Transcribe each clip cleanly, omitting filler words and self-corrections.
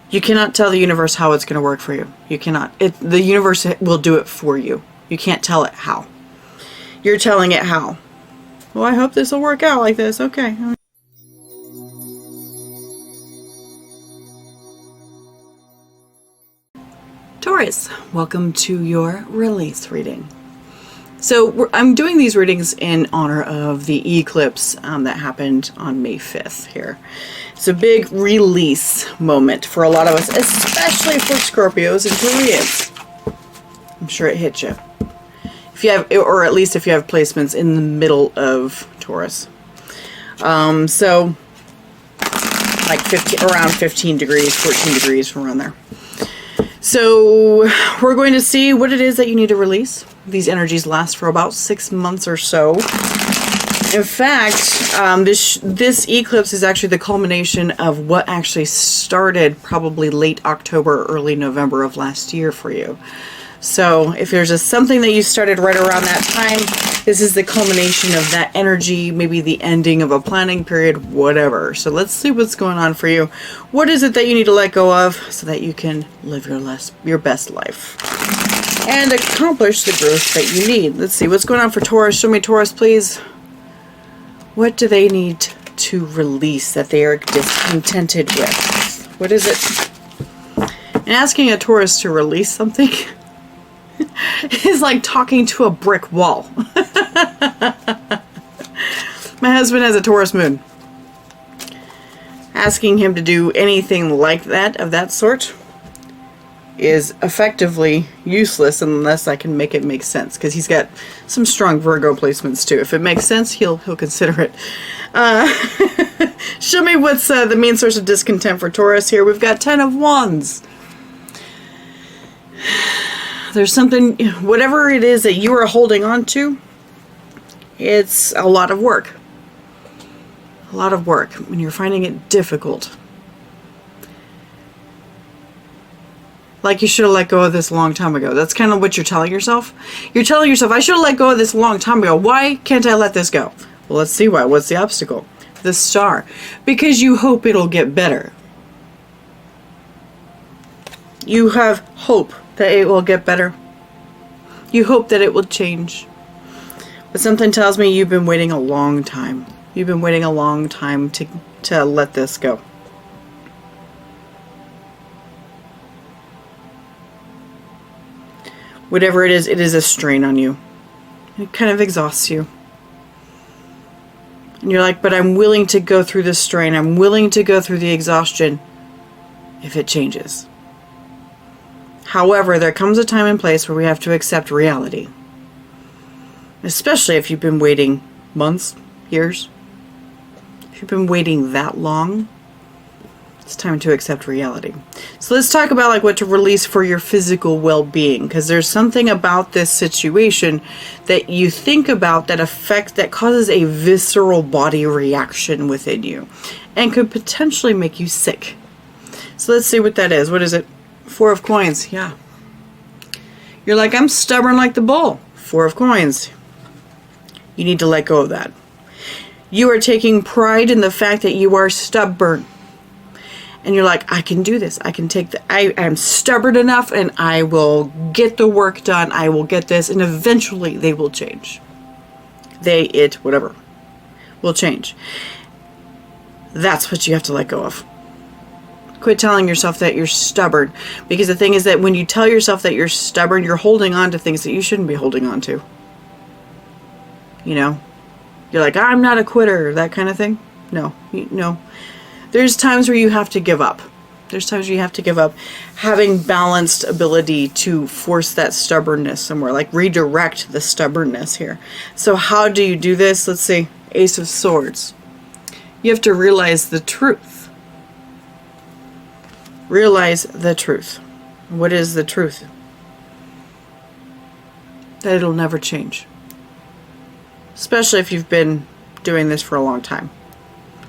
You cannot tell the universe how it's going to work for you. You cannot. The universe will do it for you. You can't tell it how. You're telling it how. Well, I hope this will work out like this. Okay. Taurus, welcome to your release reading. So I'm doing these readings in honor of the eclipse that happened on May 5th here. It's a big release moment for a lot of us, especially for Scorpios and Taurians. I'm sure it hit you. If you have, or at least if you have placements in the middle of Taurus. So like around 15 degrees, 14 degrees, from around there. So we're going to see what it is that you need to release. These energies last for about 6 months or so. In fact, this eclipse is actually the culmination of what actually started probably late October, early November of last year for you. So if there's something that you started right around that time, this is the culmination of that energy, maybe the ending of a planning period, whatever. So let's see what's going on for you. What is it that you need to let go of so that you can live your best life and accomplish the growth that you need? Let's see what's going on for Taurus. Show me Taurus, please. What do they need to release that they are discontented with? What is it? And asking a Taurus to release something is like talking to a brick wall. My husband has a Taurus moon. Asking him to do anything like that, of that sort, is effectively useless unless I can make it make sense, because he's got some strong Virgo placements too. If it makes sense, he'll consider it. Show me what's the main source of discontent for Taurus here. We've got 10 of Wands. There's something, whatever it is that you are holding on to, it's a lot of work. A lot of work when you're finding it difficult. Like you should have let go of this a long time ago. That's kind of what you're telling yourself. You're telling yourself, I should have let go of this a long time ago. Why can't I let this go? Well, let's see why. What's the obstacle? The Star. Because you hope it'll get better. You have hope that it will get better. You hope that it will change. But something tells me you've been waiting a long time. You've been waiting a long time to let this go. Whatever it is a strain on you. It kind of exhausts you. And you're like, but I'm willing to go through the strain. I'm willing to go through the exhaustion if it changes. However, there comes a time and place where we have to accept reality. Especially if you've been waiting months, years. If you've been waiting that long, it's time to accept reality. So let's talk about like what to release for your physical well-being, because there's something about this situation that you think about that causes a visceral body reaction within you and could potentially make you sick. So let's see what that is. What is it? 4 of Coins. Yeah. You're like, I'm stubborn like the bull. 4 of Coins. You need to let go of that. You are taking pride in the fact that you are stubborn. And you're like, I can do this. I can take I am stubborn enough and I will get the work done. I will get this. And eventually they will change. Whatever, will change. That's what you have to let go of. Quit telling yourself that you're stubborn. Because the thing is that when you tell yourself that you're stubborn, you're holding on to things that you shouldn't be holding on to. You know? You're like, I'm not a quitter, that kind of thing. No. There's times where you have to give up. There's times where you have to give up. Having balanced ability to force that stubbornness somewhere. Like redirect the stubbornness here. So how do you do this? Let's see. Ace of Swords. You have to realize the truth. Realize the truth. What is the truth? That it'll never change. Especially if you've been doing this for a long time.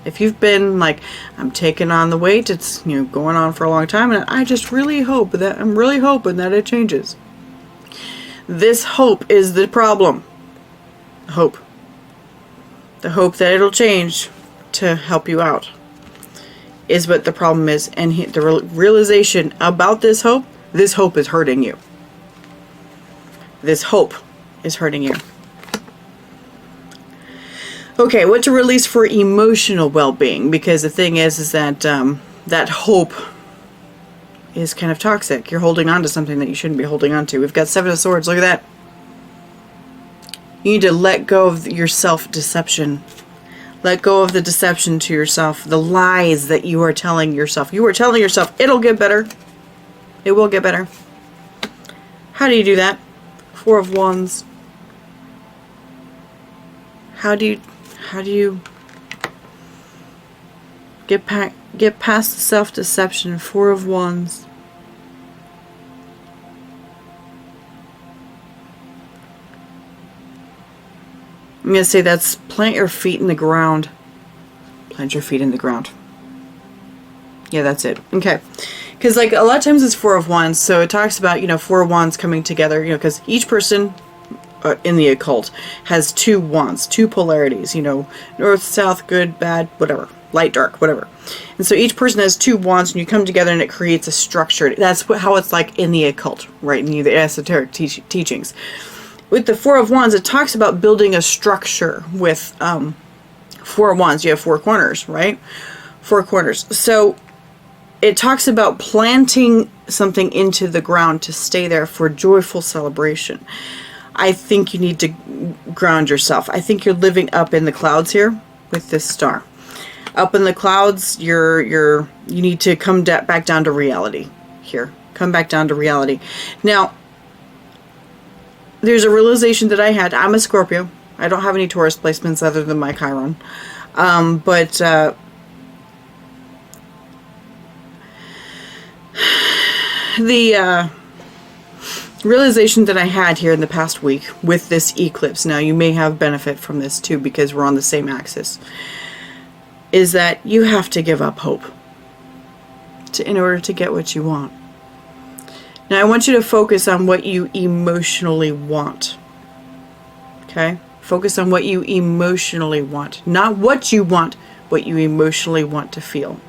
If you've been like, I'm taking on the weight, it's going on for a long time, and I'm really hoping that it changes. This hope is the problem. Hope. The hope that it'll change to help you out. is what the problem is. And the realization about this hope is hurting you. This hope is hurting you. Okay, what to release for emotional well-being? Because the thing is that that hope is kind of toxic. You're holding on to something that you shouldn't be holding on to. We've got Seven of Swords. Look at that. You need to let go of your self-deception. Let go of the deception to yourself. The lies that you are telling yourself. You are telling yourself, it'll get better. It will get better. How do you do that? Four of Wands. How do you get past the self-deception? Four of Wands. I'm going to say that's plant your feet in the ground. Plant your feet in the ground. Yeah, that's it. Okay. Because like a lot of times it's Four of Wands. So it talks about, Four of Wands coming together, because each person in the occult has two wands, two polarities, north, south, good, bad, whatever, light, dark, whatever. And so each person has two wands and you come together and it creates a structure. That's how it's like in the occult, right? In the esoteric teachings. With the Four of Wands, it talks about building a structure with Four of Wands. You have four corners, right? Four corners. So it talks about planting something into the ground to stay there for joyful celebration. I think you need to ground yourself. I think you're living up in the clouds here with this star. Up in the clouds, you need to come back down to reality here. Come back down to reality. Now, there's a realization that I had. I'm a Scorpio. I don't have any Taurus placements other than my Chiron. The realization that I had here in the past week with this eclipse, now you may have benefit from this too because we're on the same axis, is that you have to give up hope in order to get what you want. Now I want you to focus on what you emotionally want. Okay? Focus on what you emotionally want. Not what you want, what you emotionally want to feel.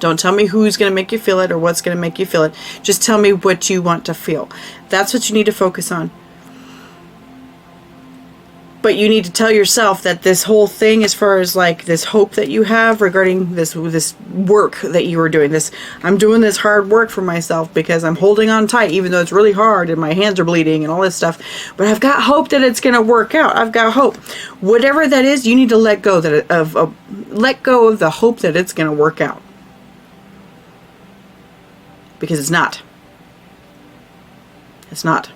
Don't tell me who's going to make you feel it or what's going to make you feel it. Just tell me what you want to feel. That's what you need to focus on. But you need to tell yourself that this whole thing, as far as like this hope that you have regarding this work that you are doing, I'm doing this hard work for myself because I'm holding on tight, even though it's really hard and my hands are bleeding and all this stuff. But I've got hope that it's going to work out. I've got hope. Whatever that is, you need to let go let go of the hope that it's going to work out. Because it's not. It's not.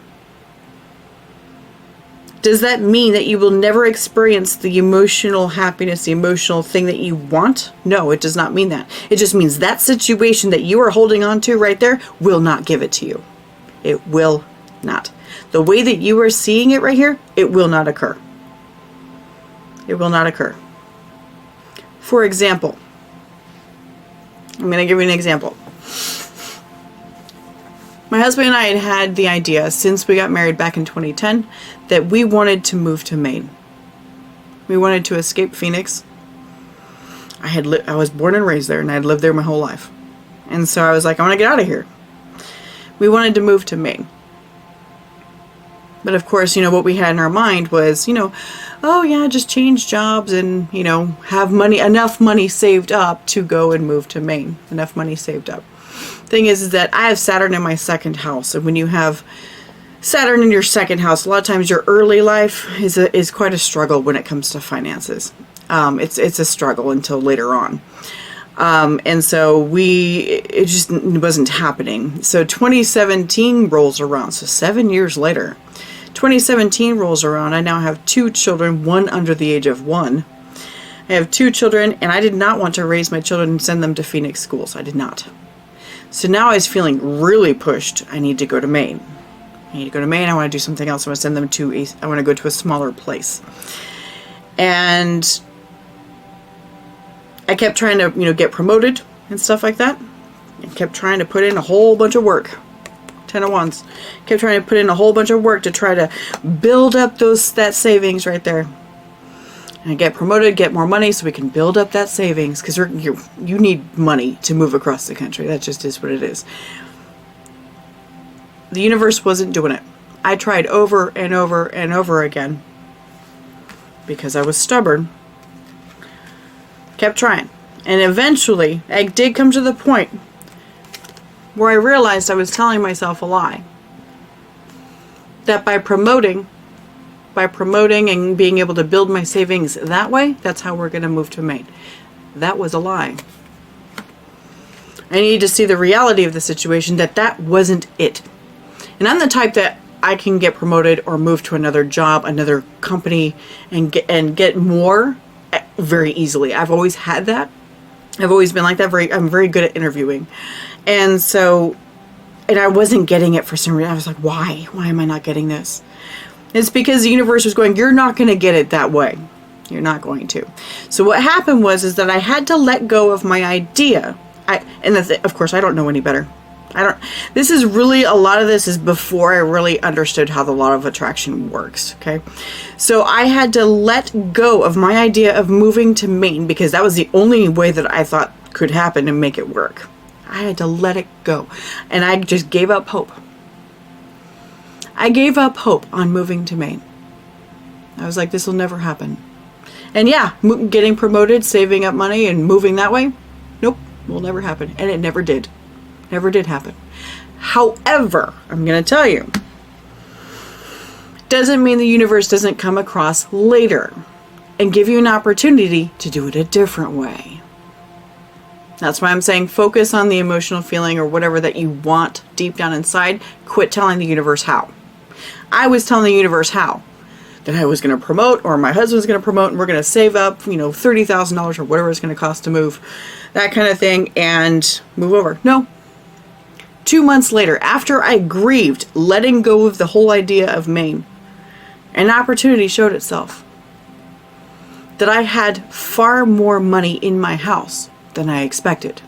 Does that mean that you will never experience the emotional happiness, the emotional thing that you want? No, it does not mean that. It just means that situation that you are holding on to right there will not give it to you. It will not. The way that you are seeing it right here, it will not occur. It will not occur. For example, I'm going to give you an example. My husband and I had the idea, since we got married back in 2010, that we wanted to move to Maine. We wanted to escape Phoenix. I was born and raised there, and I'd lived there my whole life. And so I was like, I want to get out of here. We wanted to move to Maine. But of course, what we had in our mind was, oh yeah, just change jobs and, have enough money saved up to go and move to Maine. Enough money saved up. Thing is that I have Saturn in my second house, and when you have Saturn in your second house, a lot of times your early life is quite a struggle when it comes to finances. It's a struggle until later on, and so it just wasn't happening. So 2017 rolls around, so 7 years later, 2017 rolls around. I now have two children, one under the age of 1. I have two children, and I did not want to raise my children and send them to Phoenix schools. I did not. So now I was feeling really pushed. I need to go to Maine. I want to do something else. I want to send them I want to go to a smaller place. And I kept trying to, get promoted and stuff like that. I kept trying to put in a whole bunch of work. 10 of Wands. Kept trying to put in a whole bunch of work to try to build up that savings right there. and get promoted, get more money so we can build up that savings, because you need money to move across the country. That just is what it is. The universe wasn't doing it. I tried over and over and over again because I was stubborn. Kept trying. And eventually, I did come to the point where I realized I was telling myself a lie. That by promoting and being able to build my savings that way, that's how we're going to move to Maine. That was a lie. I needed to see the reality of the situation, that wasn't it. And I'm the type that I can get promoted or move to another job, another company, and get more very easily. I've always had that. I've always been like that. I'm very good at interviewing. And I wasn't getting it for some reason. I was like, why? Why am I not getting this? It's because the universe was going, you're not going to get it that way. You're not going to. So what happened was that I had to let go of my idea. Of course, I don't know any better. This is really, a lot of this is before I really understood how the law of attraction works, okay? So I had to let go of my idea of moving to Maine because that was the only way that I thought could happen and make it work. I had to let it go. And I just gave up hope. I gave up hope on moving to Maine. I was like, this will never happen. And yeah, getting promoted, saving up money, and moving that way, nope, will never happen. And it never did. Never did happen. However, I'm going to tell you, doesn't mean the universe doesn't come across later and give you an opportunity to do it a different way. That's why I'm saying focus on the emotional feeling or whatever that you want deep down inside. Quit telling the universe how. I was telling the universe how. That I was going to promote, or my husband was going to promote, and we're going to save up, $30,000 or whatever it's going to cost to move, that kind of thing, and move over. No. 2 months later, after I grieved, letting go of the whole idea of Maine, an opportunity showed itself. That I had far more money in my house than I expected.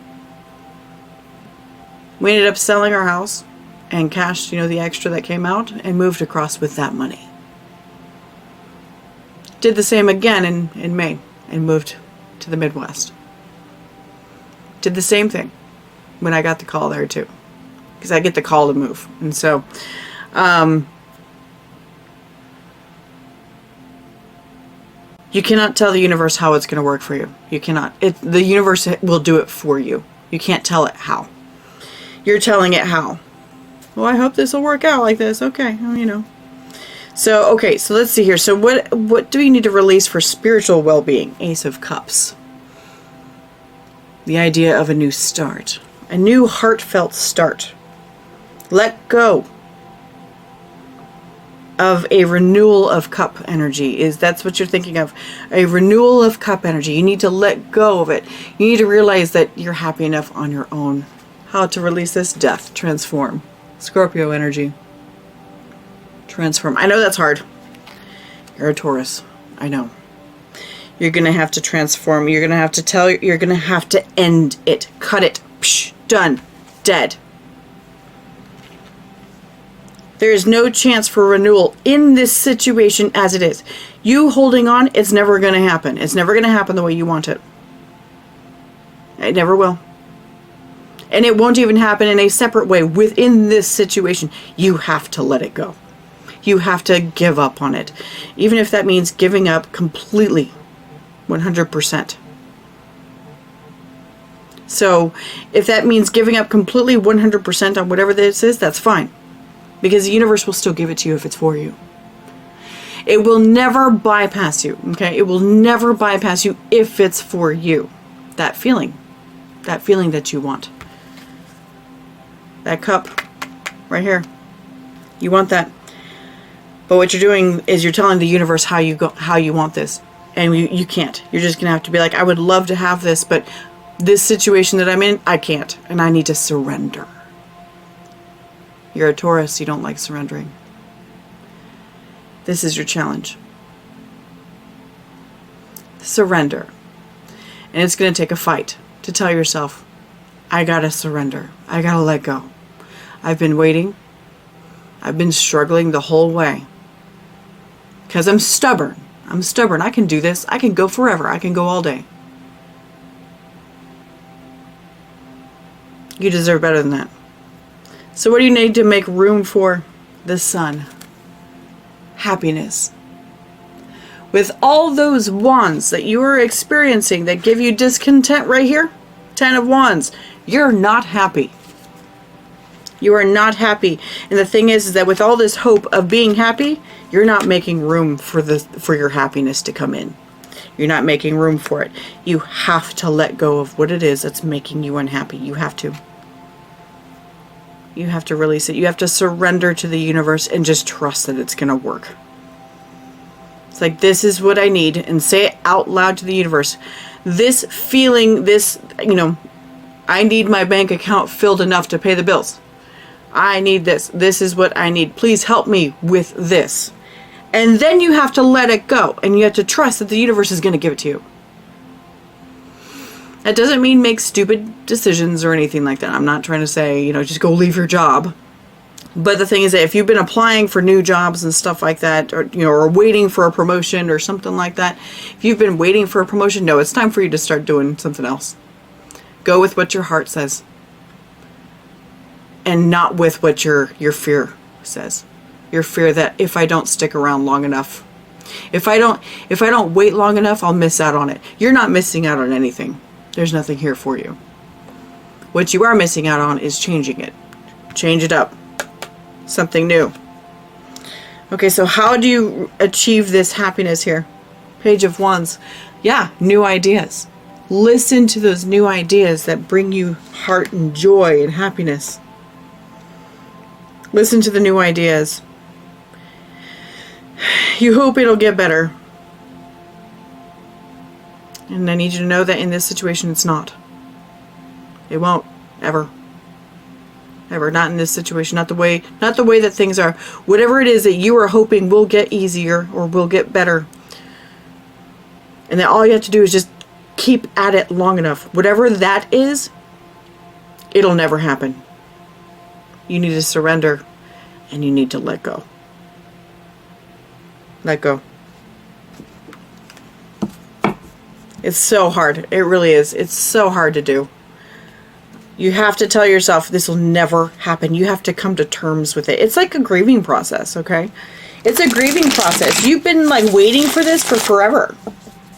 We ended up selling our house and cashed, the extra that came out and moved across with that money. Did the same again in May and moved to the Midwest. Did the same thing when I got the call there too. Because I get the call to move. And so, you cannot tell the universe how it's going to work for you. You cannot. The universe will do it for you. You can't tell it how. You're telling it how. Well, I hope this will work out like this. Okay, So, okay, so let's see here. So what do we need to release for spiritual well-being? Ace of Cups. The idea of a new start. A new heartfelt start. Let go of a renewal of cup energy. That's what you're thinking of. A renewal of cup energy. You need to let go of it. You need to realize that you're happy enough on your own. How to release this? Death. Transform. Scorpio energy. Transform. I know that's hard. You're a Taurus. I know. You're going to have to transform. You're going to have to you're going to have to end it. Cut it. Psh, done. Dead. There is no chance for renewal in this situation as it is. You holding on, it's never going to happen. It's never going to happen the way you want it. It never will. And it won't even happen in a separate way within this situation. You have to let it go. You have to give up on it. Even if that means giving up completely. 100%. So, if that means giving up completely 100% on whatever this is, that's fine. Because the universe will still give it to you if it's for you. It will never bypass you, okay? It will never bypass you if it's for you. That feeling that you want. That cup right here. You want that. But what you're doing is you're telling the universe how you want this. And you can't. You're just going to have to be like, I would love to have this, but this situation that I'm in, I can't. And I need to surrender. You're a Taurus, you don't like surrendering. This is your challenge. Surrender. And it's going to take a fight to tell yourself, I gotta surrender. I gotta let go. I've been waiting. I've been struggling the whole way. Because I'm stubborn. I'm stubborn. I can do this. I can go forever. I can go all day. You deserve better than that. So what do you need to make room for? The Sun. Happiness. With all those wands that you are experiencing that give you discontent right here, 10 of Wands, you're not happy. You are not happy. And the thing is that with all this hope of being happy, you're not making room for your happiness to come in. You're not making room for it. You have to let go of what it is that's making you unhappy. You have to. You have to release it. You have to surrender to the universe and just trust that it's going to work. It's like, this is what I need, and say it out loud to the universe. This feeling, this, I need my bank account filled enough to pay the bills. I need this. This is what I need. Please help me with this. And then you have to let it go. And you have to trust that the universe is going to give it to you. That doesn't mean make stupid decisions or anything like that. I'm not trying to say, just go leave your job. But the thing is that if you've been applying for new jobs and stuff like that, or waiting for a promotion or something like that, if you've been waiting for a promotion, no, it's time for you to start doing something else. Go with what your heart says. And not with what your fear says. Your fear that if I don't stick around long enough, if I don't wait long enough, I'll miss out on it. You're not missing out on anything. There's nothing here for you. What you are missing out on is changing it. Change it up. Something new. Okay, so how do you achieve this happiness here? Page of Wands. Yeah, new ideas. Listen to those new ideas that bring you heart and joy and happiness. Listen to the new ideas. You hope it'll get better. And I need you to know that in this situation it's not. It won't. Ever. Ever. Not in this situation. Not the way that things are. Whatever it is that you are hoping will get easier or will get better. And then all you have to do is just keep at it long enough. Whatever that is, it'll never happen. You need to surrender and you need to let go. Let go. It's so hard. It really is. It's so hard to do. You have to tell yourself this will never happen. You have to come to terms with it. It's like a grieving process, okay? It's a grieving process. You've been waiting for this for forever.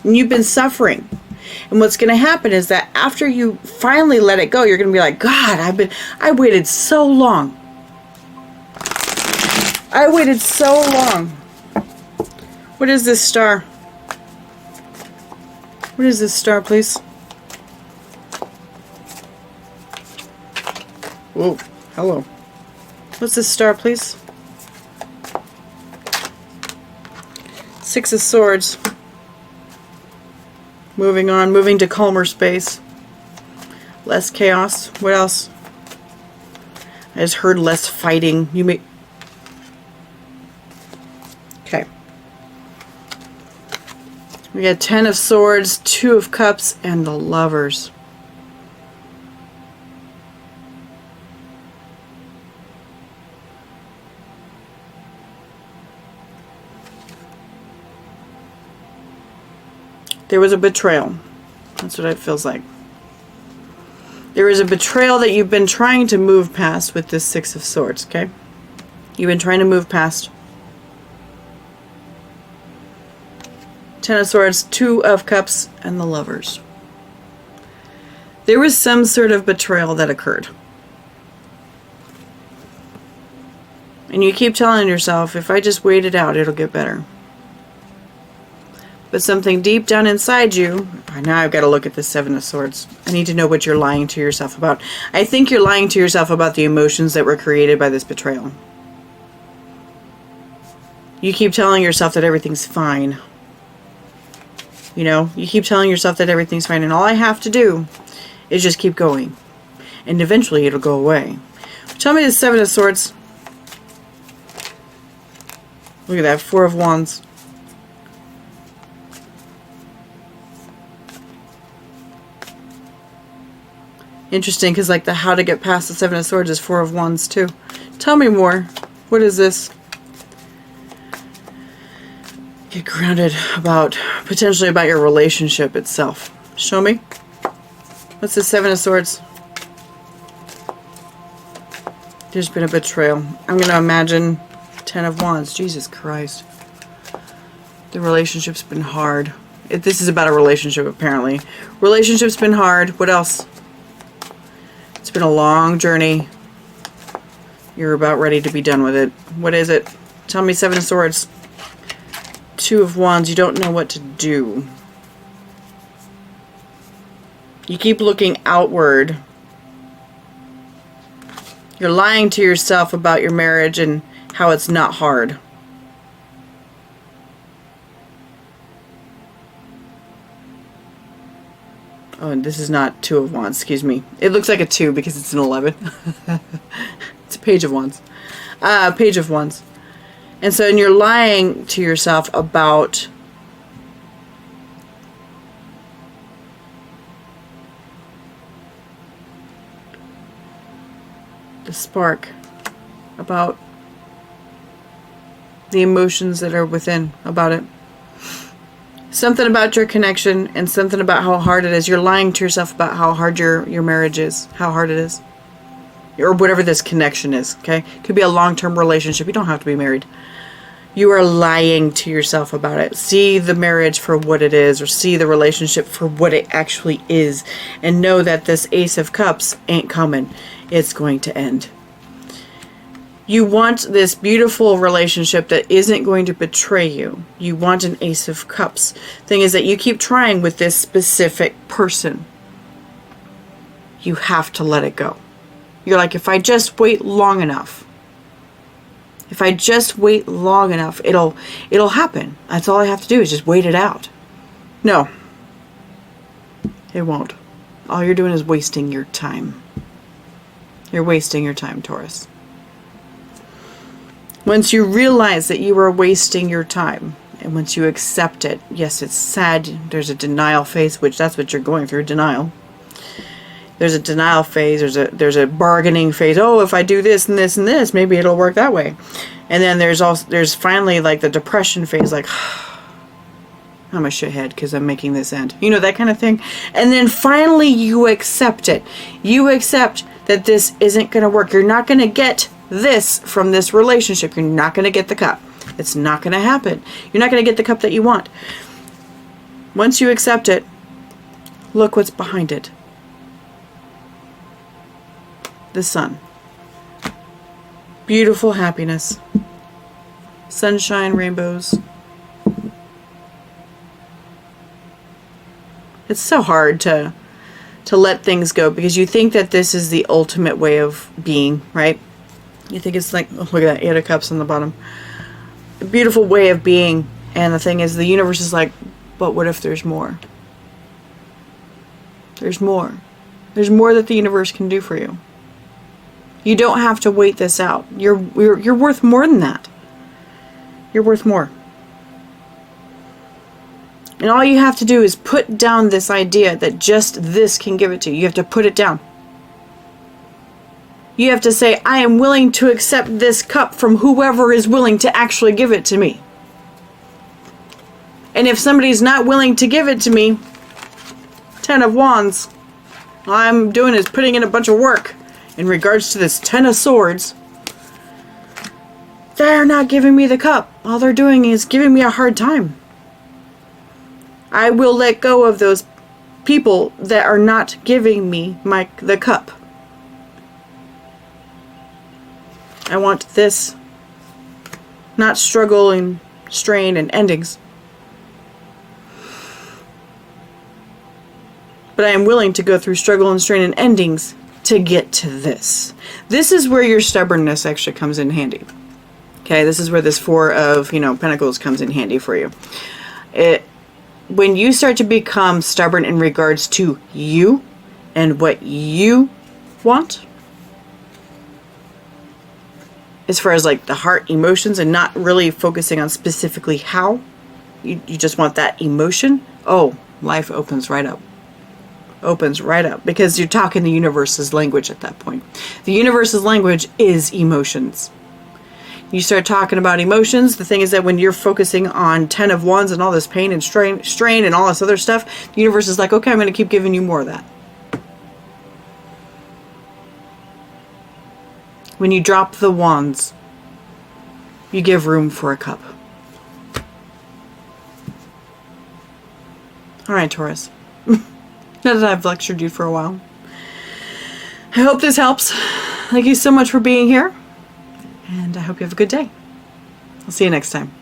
And you've been suffering. And what's going to happen is that after you finally let it go, you're going to be like, God, I waited so long. I waited so long. What is this star? What is this star, please? Whoa, hello. What's this star, please? Six of Swords. Moving on, moving to calmer space. Less chaos. What else? I just heard less fighting. Okay. We got 10 of Swords, 2 of Cups, and the Lovers. There was a betrayal. That's what it feels like. There is a betrayal that you've been trying to move past with this 6 of Swords, okay? You've been trying to move past. 10 of Swords, 2 of Cups, and the Lovers. There was some sort of betrayal that occurred. And you keep telling yourself, if I just wait it out, it'll get better. But something deep down inside you, now I've got to look at the 7 of Swords. I need to know what you're lying to yourself about. I think you're lying to yourself about the emotions that were created by this betrayal. You keep telling yourself that everything's fine. You keep telling yourself that everything's fine, and all I have to do is just keep going. And eventually it'll go away. Tell me the 7 of Swords. Look at that, 4 of Wands. Interesting, because the how to get past the 7 of Swords is 4 of Wands too. Tell me more. What is this? Get grounded about, potentially about your relationship itself. Show me. What's the Seven of Swords? There's been a betrayal. I'm going to imagine Ten of Wands. Jesus Christ. The relationship's been hard. This is about a relationship, apparently. Relationship's been hard. What else? It's been a long journey. You're about ready to be done with it. What is it? Tell me, Seven of Swords. Two of Wands. You don't know what to do. You keep looking outward. You're lying to yourself about your marriage and how it's not hard. Oh, and this is not Two of Wands, excuse me. It looks like a 2 because it's an 11. It's a Page of Wands. Page of Wands. And so you're lying to yourself about the spark, about the emotions that are within, about it. Something about your connection and something about how hard it is. You're lying to yourself about how hard your marriage is, how hard it is. Or whatever this connection is, okay? Could be a long-term relationship. You don't have to be married. You are lying to yourself about it. See the marriage for what it is, or see the relationship for what it actually is, and know that this Ace of Cups ain't coming. It's going to end. You want this beautiful relationship that isn't going to betray you. You want an Ace of Cups. Thing is that you keep trying with this specific person. You have to let it go. You're like, if I just wait long enough, if I just wait long enough, it'll happen. That's all I have to do is just wait it out. No, it won't. All you're doing is wasting your time. You're wasting your time, Taurus. Once you realize that you are wasting your time, and once you accept it, yes, it's sad. There's a denial phase, which that's what you're going through, denial. There's a denial phase. There's a bargaining phase. Oh, if I do this and this and this, maybe it'll work that way. And then there's finally like the depression phase, like I'm a shithead because I'm making this end. You know, that kind of thing. And then finally you accept it. You accept that this isn't going to work. You're not going to get this from this relationship. You're not going to get the cup. It's not going to happen. You're not going to get the cup that you want. Once you accept it, look what's behind it. The sun. Beautiful happiness. Sunshine, rainbows. It's so hard to let things go because you think that this is the ultimate way of being, right? You think it's like, oh, look at that, 8 of Cups on the bottom. A beautiful way of being. And the thing is, the universe is like, but what if there's more? There's more. There's more that the universe can do for you. You don't have to wait this out. You're worth more than that. You're worth more. And all you have to do is put down this idea that just this can give it to you. You have to put it down. You have to say, I am willing to accept this cup from whoever is willing to actually give it to me. And if somebody's not willing to give it to me, 10 of Wands, all I'm doing is putting in a bunch of work. In regards to this 10 of Swords, they're not giving me the cup. All they're doing is giving me a hard time. I will let go of those people that are not giving me the cup. I want this, not struggle and strain and endings. But I am willing to go through struggle and strain and endings to get to this. This is where your stubbornness actually comes in handy. Okay, this is where this 4 of, Pentacles comes in handy for you. When you start to become stubborn in regards to you and what you want, as far as like the heart emotions and not really focusing on specifically how, you just want that emotion, oh, life opens right up. Opens right up because you're talking the universe's language at that point. The universe's language is emotions. You start talking about emotions. The thing is that when you're focusing on 10 of Wands and all this pain and strain and all this other stuff, the universe is like, okay, I'm going to keep giving you more of that. When you drop the Wands, you give room for a cup. All right, Taurus. Now that I've lectured you for a while, I hope this helps. Thank you so much for being here, and I hope you have a good day. I'll see you next time.